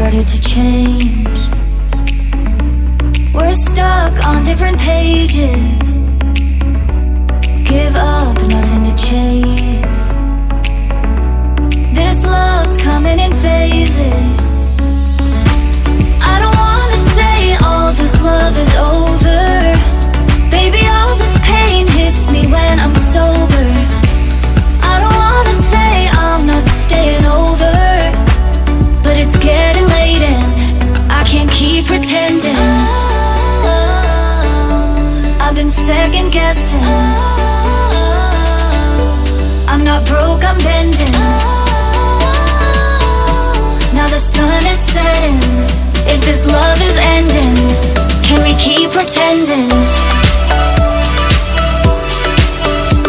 started to change. We're stuck on different pages. Give up, nothing to chase. This love's coming in phases. I don't wanna say all this love is over. Baby, all this pain hits me when I'm sober. I don't wanna say I'm not staying over, but it's getting late and I can't keep pretending. I've been second guessing. I'm not broke, I'm bending. Now the sun is setting. If this love is ending, can we keep pretending?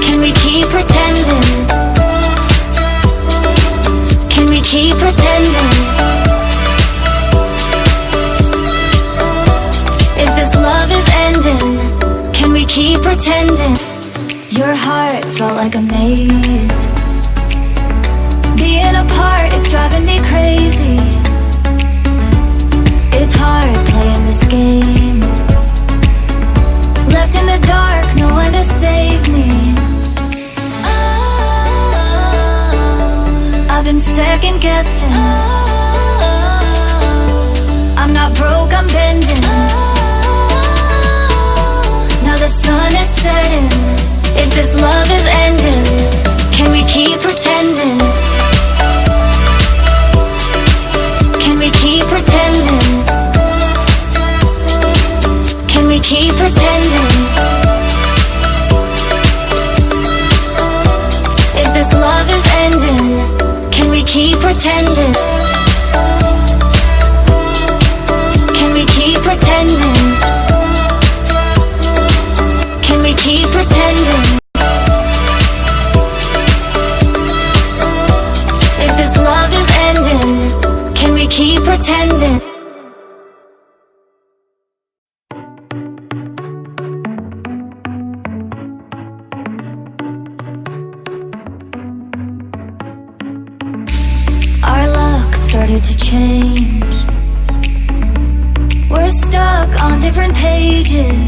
Can we keep pretending? Can we keep pretending? If this love is ending, can we keep pretending? Your heart felt like a maze. Being apart is driving me crazy. It's hard playing this game. Left in the dark, no one to save me. I've been second guessing. I'm not broke, I'm bending. Now the sun is setting. If this love is ending, can we keep pretending? Can we keep pretending? Can we keep pretending? If this love is ending, can we keep pretending? Can we keep pretending? Can we keep pretending? If this love is ending, can we keep pretending? Our luck started to change. We're stuck on different pages.